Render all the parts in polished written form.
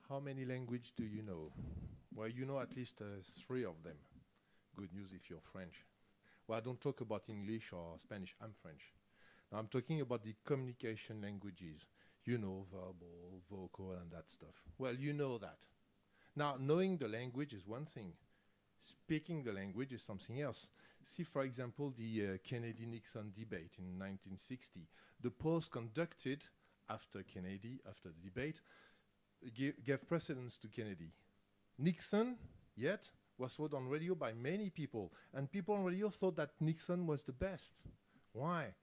How many languages do you know? Well, you know at least 3 of them. Good news if you're French. Well, I don't talk about English or Spanish. I'm French. Now, I'm talking about the communication languages. You know, verbal, vocal, and that stuff. Well, you know that. Now, knowing the language is one thing. Speaking the language is something else. See, for example, the Kennedy-Nixon debate in 1960. The polls conducted after Kennedy, after the debate, gave precedence to Kennedy. Nixon, yet, was heard on radio by many people, and people on radio thought that Nixon was the best. Why?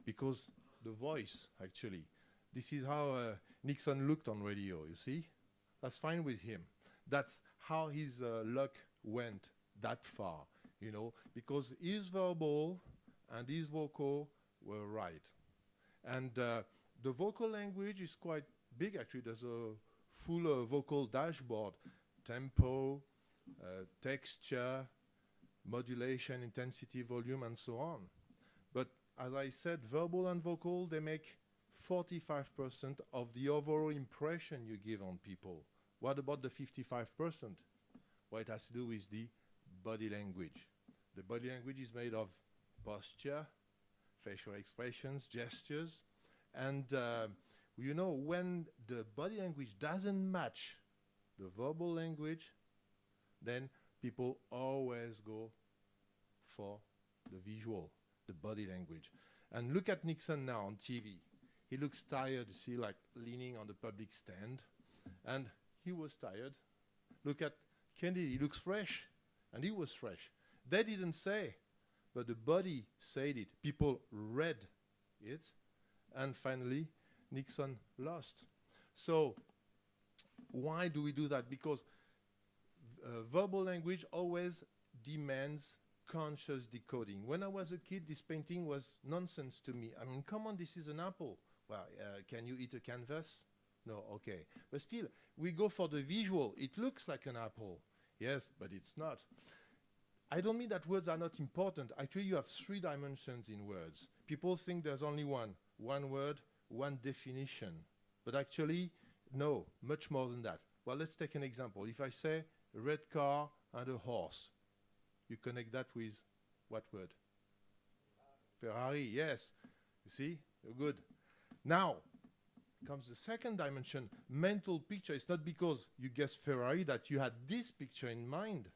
Because the voice, actually. This is how Nixon looked on radio, you see? That's fine with him. That's how his luck went that far, you know, because his verbal and his vocal were right. And the vocal language is quite big, actually. There's a full vocal dashboard, tempo, texture, modulation, intensity, volume, and so on. But as I said, verbal and vocal, they make 45% of the overall impression you give on people. What about the 55%? Well, it has to do with the body language. The body language is made of posture, facial expressions, gestures, and you know, when the body language doesn't match the verbal language, then people always go for the visual, the body language. And look at Nixon now on TV. He looks tired, you see, like leaning on the public stand. And he was tired. Look at Kennedy, he looks fresh. And he was fresh. They didn't say, but the body said it. People read it. And finally, Nixon lost. So why do we do that? Because verbal language always demands conscious decoding. When I was a kid, this painting was nonsense to me. I mean, come on, this is an apple. Well, can you eat a canvas? No, okay. But still, we go for the visual. It looks like an apple. Yes, but it's not. I don't mean that words are not important. Actually, you have 3 dimensions in words. People think there's only one word, one definition. But actually, no, much more than that. Well, let's take an example. If I say a red car and a horse, you connect that with what word? Ferrari, yes. You see? You're good. Now comes the second dimension, mental picture. It's not because you guessed Ferrari that you had this picture in mind.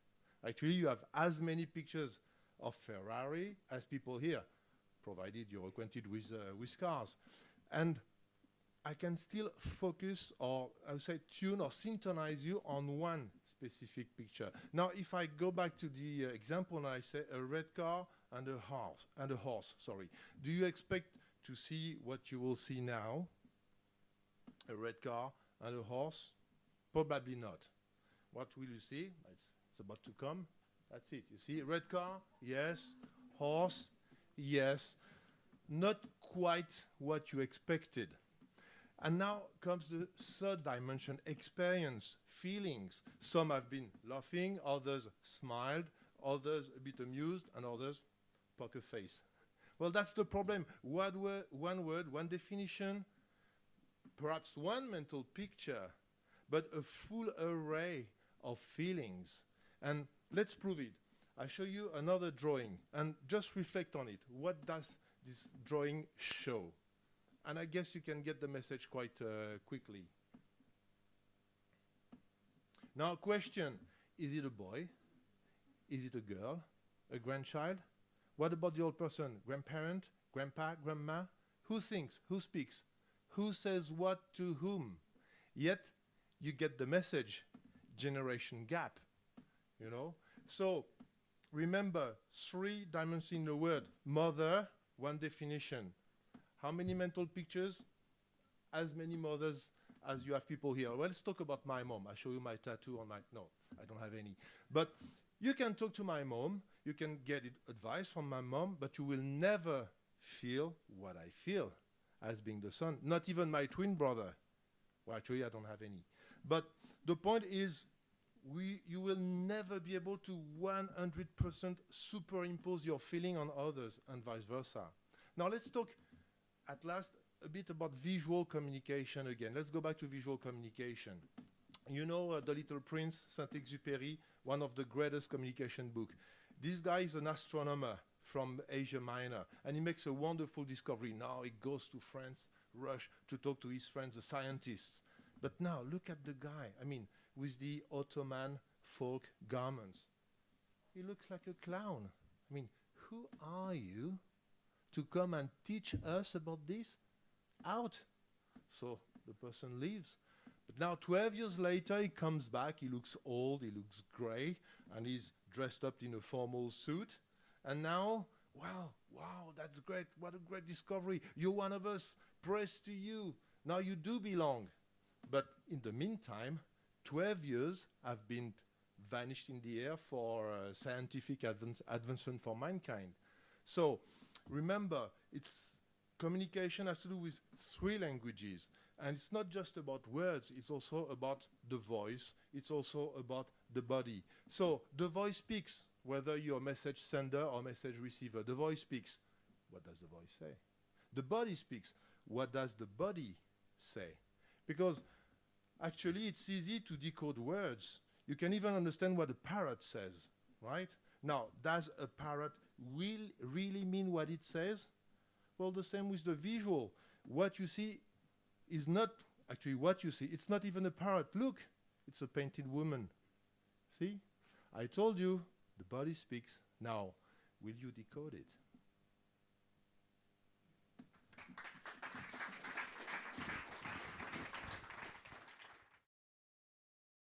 Actually, you have as many pictures of Ferrari as people here, provided you're acquainted with cars. And I can still focus, or I would say tune or synchronize you on one specific picture. Now, if I go back to the example and I say a red car and a horse, sorry. Do you expect to see what you will see now? A red car and a horse? Probably not. What will you see? It's about to come. That's it. You see, red car, yes. Horse, yes. Not quite what you expected. And now comes the third dimension, experience, feelings. Some have been laughing, others smiled, others a bit amused, and others poker face. Well, that's the problem. One word, one definition, perhaps one mental picture, but a full array of feelings. And let's prove it. I show you another drawing, and just reflect on it. What does this drawing show? And I guess you can get the message quite quickly. Now, question, is it a boy? Is it a girl? A grandchild? What about the old person? Grandparent? Grandpa? Grandma? Who thinks? Who speaks? Who says what to whom? Yet, you get the message, generation gap, you know? So, remember, 3 dimensions in the word. Mother, one definition. How many mental pictures? As many mothers as you have people here. Well, let's talk about my mom. I show you my tattoo on my... No, I don't have any. But you can talk to my mom. You can get advice from my mom, but you will never feel what I feel as being the son. Not even my twin brother. Well, actually, I don't have any. But the point is, you will never be able to 100% superimpose your feeling on others and vice versa. Now, let's talk at last a bit about visual communication again. Let's go back to visual communication. You know The Little Prince, Saint-Exupéry, one of the greatest communication books. This guy is an astronomer from Asia Minor, and he makes a wonderful discovery. Now he goes to France, rush to talk to his friends, the scientists. But now look at the guy, I mean, with the Ottoman folk garments. He looks like a clown. I mean, who are you to come and teach us about this? Out. So the person leaves. But now 12 years later, he comes back. He looks old, he looks gray, and he's dressed up in a formal suit. And now, wow, that's great. What a great discovery. You're one of us. Praise to you. Now you do belong. But in the meantime, 12 years have been vanished in the air for scientific advancement for mankind. So remember, communication has to do with 3 languages. And it's not just about words, it's also about the voice, it's also about the body. So the voice speaks, whether you're a message sender or message receiver. The voice speaks. What does the voice say? The body speaks. What does the body say? Because actually it's easy to decode words. You can even understand what a parrot says, right? Now, does a parrot really mean what it says? Well, the same with the visual. What you see is not actually what you see. It's not even a parrot. Look, it's a painted woman. See? I told you, the body speaks. Now, will you decode it?